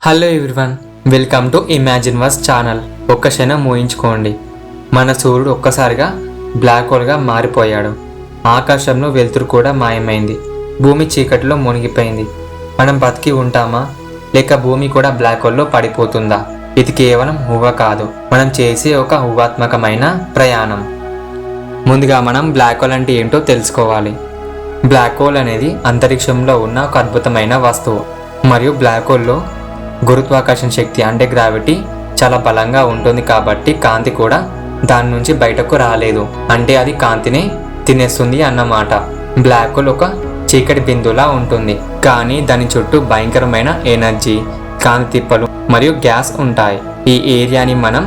Hello everyone, welcome to Imagine Verse channel. ఒక్క క్షణం ఊహించుకోండి, మన సూర్యుడు ఒక్కసారిగా బ్లాక్ హోల్గా మారిపోయాడు. ఆకాశంలో వెలుతురు కూడా మాయమైంది. భూమి చీకటిలో మునిగిపోయింది. మనం బతికి ఉంటామా, లేక భూమి కూడా బ్లాక్ హోల్లో పడిపోతుందా? ఇది కేవలం ఊహ కాదు, మనం చేసే ఒక ఊహాత్మకమైన ప్రయాణం. ముందుగా మనం బ్లాక్ హోల్ అంటే ఏంటో తెలుసుకోవాలి. బ్లాక్ హోల్ అనేది అంతరిక్షంలో ఉన్న ఒక అద్భుతమైన వస్తువు. మరియు బ్లాక్ హోల్లో గురుత్వాకర్షణ శక్తి అంటే గ్రావిటీ చాలా బలంగా ఉంటుంది కాబట్టి కాంతి కూడా దాని నుంచి బయటకు రాలేదు. అంటే అది కాంతిని తినేస్తుంది అన్నమాట. బ్లాక్ హోల్ ఒక చీకటి బిందులా ఉంటుంది, కానీ దాని చుట్టూ భయంకరమైన ఎనర్జీ, కాంతి తిప్పలు మరియు గ్యాస్ ఉంటాయి. ఈ ఏరియాని మనం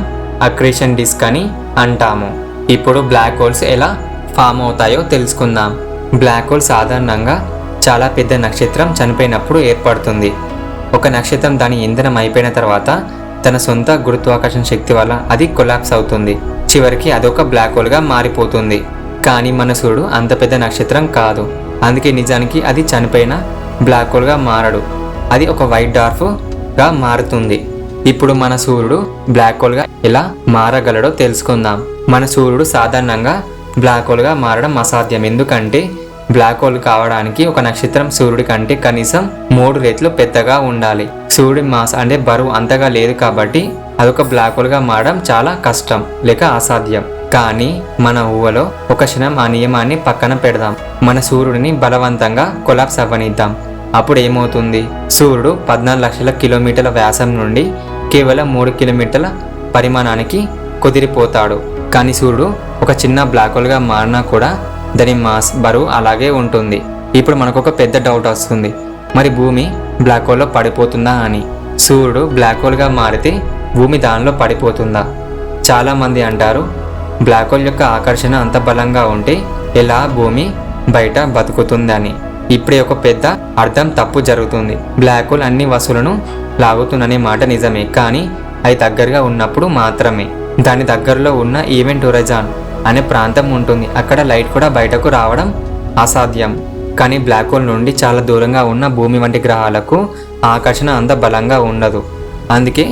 అక్రీషన్ డిస్క్ అని అంటాము. ఇప్పుడు బ్లాక్ హోల్స్ ఎలా ఫామ్ అవుతాయో తెలుసుకుందాం. బ్లాక్ హోల్ సాధారణంగా చాలా పెద్ద నక్షత్రం చనిపోయినప్పుడు ఏర్పడుతుంది. ఒక నక్షత్రం దాని ఇంధనం అయిపోయిన తర్వాత తన సొంత గురుత్వాకర్షణ శక్తి వల్ల అది కొలాప్స్ అవుతుంది. చివరికి అదొక బ్లాక్ హోల్గా మారిపోతుంది. కానీ మన సూర్యుడు అంత పెద్ద నక్షత్రం కాదు, అందుకే నిజానికి అది చనిపోయిన బ్లాక్ హోల్గా మారడు. అది ఒక వైట్ డార్ఫ్గా మారుతుంది. ఇప్పుడు మన సూర్యుడు బ్లాక్ హోల్గా ఎలా మారగలడో తెలుసుకుందాం. మన సూర్యుడు సాధారణంగా బ్లాక్ హోల్గా మారడం అసాధ్యం. ఎందుకంటే బ్లాక్ హోల్ కావడానికి ఒక నక్షత్రం సూర్యుడి కంటే కనీసం 3 రెట్లు పెద్దగా ఉండాలి. సూర్యుడి మాస్ అంటే బరువు అంతగా లేదు కాబట్టి అదొక బ్లాక్ హోల్గా మారడం చాలా కష్టం లేక అసాధ్యం. కానీ మన ఊహలో ఒక క్షణం ఆ నియమాన్ని పక్కన పెడదాం. మన సూర్యుడిని బలవంతంగా కొలాప్స్ అవ్వనిద్దాం. అప్పుడు ఏమవుతుంది? సూర్యుడు 14 లక్షల కిలోమీటర్ల వ్యాసం నుండి కేవలం 3 కిలోమీటర్ల పరిమాణానికి కుదిరిపోతాడు. కానీ సూర్యుడు ఒక చిన్న బ్లాక్ హోల్గా మారినా కూడా దాని మాస్ బరువు అలాగే ఉంటుంది. ఇప్పుడు మనకు ఒక పెద్ద డౌట్ వస్తుంది, మరి భూమి బ్లాక్ హోల్లో పడిపోతుందా అని. సూర్యుడు బ్లాక్ హోల్గా మారితే భూమి దానిలో పడిపోతుందా? చాలామంది అంటారు బ్లాక్ హోల్ యొక్క ఆకర్షణ అంత బలంగా ఉంటే ఎలా భూమి బయట బతుకుతుందని. ఇప్పుడే ఒక పెద్ద అర్థం తప్పు జరుగుతుంది. బ్లాక్ హోల్ అన్ని వస్తువులను లాగుతుందనే మాట నిజమే, కానీ అది దగ్గరగా ఉన్నప్పుడు మాత్రమే. దాని దగ్గరలో ఉన్న ఈవెంట్ హొరైజాన్ అనే ప్రాంతం ఉంటుంది. అక్కడ లైట్ కూడా బయటకు రావడం అసాధ్యం. కానీ బ్లాక్ హోల్ నుండి చాలా దూరంగా ఉన్న భూమి వంటి గ్రహాలకు ఆకర్షణ అంత బలంగా ఉండదు. అందుకే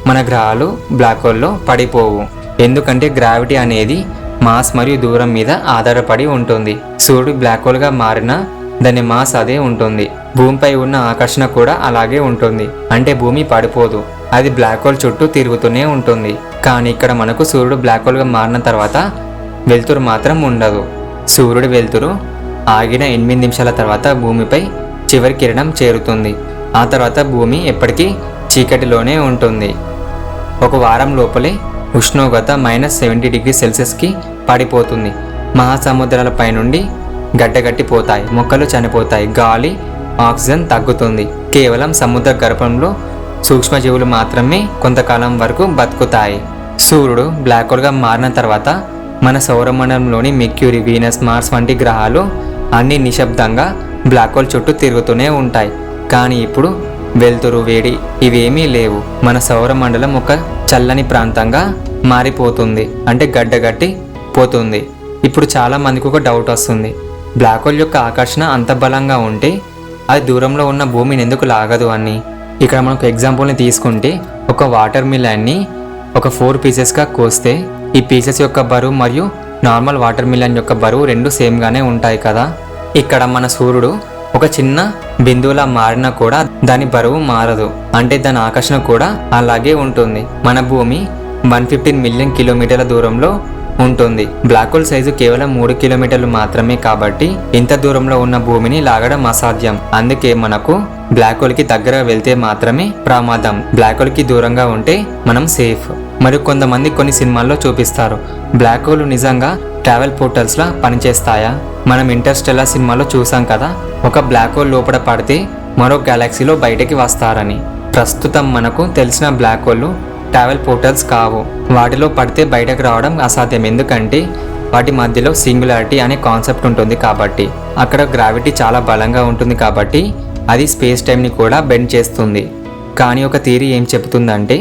మన గ్రహాలు బ్లాక్ హోల్లో పడిపోవు. ఎందుకంటే గ్రావిటీ అనేది మాస్ మరియు దూరం మీద ఆధారపడి ఉంటుంది. సూర్యుడు బ్లాక్ హోల్గా మారినా దాని మాస్ అదే ఉంటుంది. భూమిపై ఉన్న ఆకర్షణ కూడా అలాగే ఉంటుంది. అంటే భూమి పడిపోదు, అది బ్లాక్ హోల్ చుట్టూ తిరుగుతూనే ఉంటుంది. కానీ ఇక్కడ మనకు సూర్యుడు బ్లాక్ హోల్గా మారిన తర్వాత వెలుతురు మాత్రం ఉండదు. సూర్యుడి వెలుతురు ఆగిన 8 నిమిషాల తర్వాత భూమిపై చివరి కిరణం చేరుతుంది. ఆ తర్వాత భూమి ఎప్పటికీ చీకటిలోనే ఉంటుంది. ఒక వారం లోపలే ఉష్ణోగ్రత -70 డిగ్రీ సెల్సియస్కి పడిపోతుంది. మహాసముద్రాలపై నుండి గడ్డగట్టిపోతాయి, మొక్కలు చనిపోతాయి, గాలి ఆక్సిజన్ తగ్గుతుంది. కేవలం సముద్ర గర్భంలో సూక్ష్మజీవులు మాత్రమే కొంతకాలం వరకు బతుకుతాయి. సూర్యుడు బ్లాక్ హోల్గా మారిన తర్వాత మన సౌరమండలంలోని మెర్క్యూరీ, వీనస్, మార్స్ వంటి గ్రహాలు అన్ని నిశ్శబ్దంగా బ్లాక్ హోల్ చుట్టూ తిరుగుతూనే ఉంటాయి. కానీ ఇప్పుడు వెలుతురు, వేడి ఇవేమీ లేవు. మన సౌరమండలం ఒక చల్లని ప్రాంతంగా మారిపోతుంది, అంటే గడ్డగట్టి పోతుంది. ఇప్పుడు చాలా మందికి ఒక డౌట్ వస్తుంది, బ్లాక్ హోల్ యొక్క ఆకర్షణ అంత బలంగా ఉంటే అది దూరంలో ఉన్న భూమిని ఎందుకు లాగదు అని. ఇక్కడ మనకు ఎగ్జాంపుల్ని తీసుకుంటే, ఒక వాటర్ మిలన్ని ఒక 4 పీసెస్గా కోస్తే ఈ పీసెస్ యొక్క బరువు మరియు నార్మల్ వాటర్ మిలన్ యొక్క బరువు రెండు సేమ్గానే ఉంటాయి కదా. ఇక్కడ మన సూర్యుడు ఒక చిన్న బిందువులా మారినా కూడా దాని బరువు మారదు, అంటే దాని ఆకర్షణ కూడా అలాగే ఉంటుంది. మన భూమి 115 మిలియన్ కిలోమీటర్ల దూరంలో ఉంటుంది. బ్లాక్ హోల్ సైజు కేవలం 3 కిలోమీటర్లు మాత్రమే కాబట్టి ఇంత దూరంలో ఉన్న భూమిని లాగడం అసాధ్యం. అందుకే మనకు బ్లాక్ హోల్కి దగ్గరగా వెళ్తే మాత్రమే ప్రమాదం, బ్లాక్ హోల్కి దూరంగా ఉంటే మనం సేఫ్. మరియు కొంతమంది కొన్ని సినిమాల్లో చూపిస్తారు, బ్లాక్ హోల్ నిజంగా ట్రావెల్ పోర్టల్స్లా పనిచేస్తాయా? మనం ఇంటర్స్టెల్లార్ సినిమాలో చూసాం కదా, ఒక బ్లాక్ హోల్ లోపల పడితే మరో గెలాక్సీలో బయటకి వస్తారని. ప్రస్తుతం మనకు తెలిసిన బ్లాక్ హోల్ ట్రావెల్ పోర్టల్స్ కావు. వాటిలో పడితే బయటకు రావడం అసాధ్యం, ఎందుకంటే వాటి మధ్యలో సింగులారిటీ అనే కాన్సెప్ట్ ఉంటుంది కాబట్టి. అక్కడ గ్రావిటీ చాలా బలంగా ఉంటుంది కాబట్టి అది స్పేస్ టైంని కూడా బెండ్ చేస్తుంది. కానీ ఒక థియరీ ఏం చెబుతుందంటే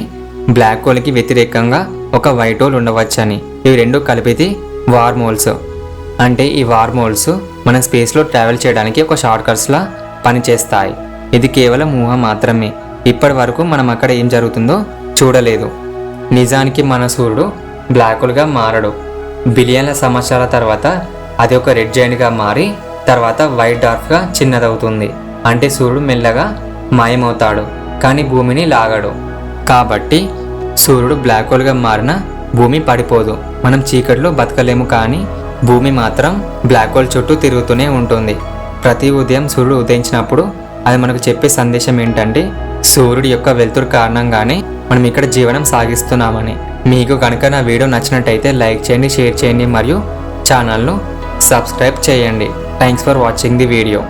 బ్లాక్ హోల్కి వ్యతిరేకంగా ఒక వైట్ హోల్ ఉండవచ్చని. ఇవి రెండు కలిపితే వార్మ్ హోల్స్. అంటే ఈ వార్మ్ హోల్స్ మన స్పేస్లో ట్రావెల్ చేయడానికి ఒక షార్ట్ కట్స్లా పనిచేస్తాయి. ఇది కేవలం ఊహ మాత్రమే. ఇప్పటి వరకు మనం అక్కడ ఏం జరుగుతుందో చూడలేదు. నిజానికి మన సూర్యుడు బ్లాక్ హోల్గా మారడు. బిలియన్ల సంవత్సరాల తర్వాత అది ఒక రెడ్ జైంట్గా మారి తర్వాత వైట్ డార్క్గా చిన్నదవుతుంది. అంటే సూర్యుడు మెల్లగా మాయమవుతాడు, కానీ భూమిని లాగడు. కాబట్టి సూర్యుడు బ్లాక్ హోల్గా మారిన భూమి పడిపోదు. మనం చీకట్లో బతకలేము, కానీ భూమి మాత్రం బ్లాక్ హోల్ చుట్టూ తిరుగుతూనే ఉంటుంది. ప్రతి ఉదయం సూర్యుడు ఉదయించినప్పుడు అది మనకు చెప్పే సందేశం ఏంటంటే సూర్యుడి యొక్క వెలుతురు కారణంగానే మనం ఇక్కడ జీవనం సాగిస్తున్నామని. మీకు కనుక నా వీడియో నచ్చినట్టయితే లైక్ చేయండి, షేర్ చేయండి మరియు ఛానల్ను సబ్స్క్రైబ్ చేయండి. Thanks for watching the video.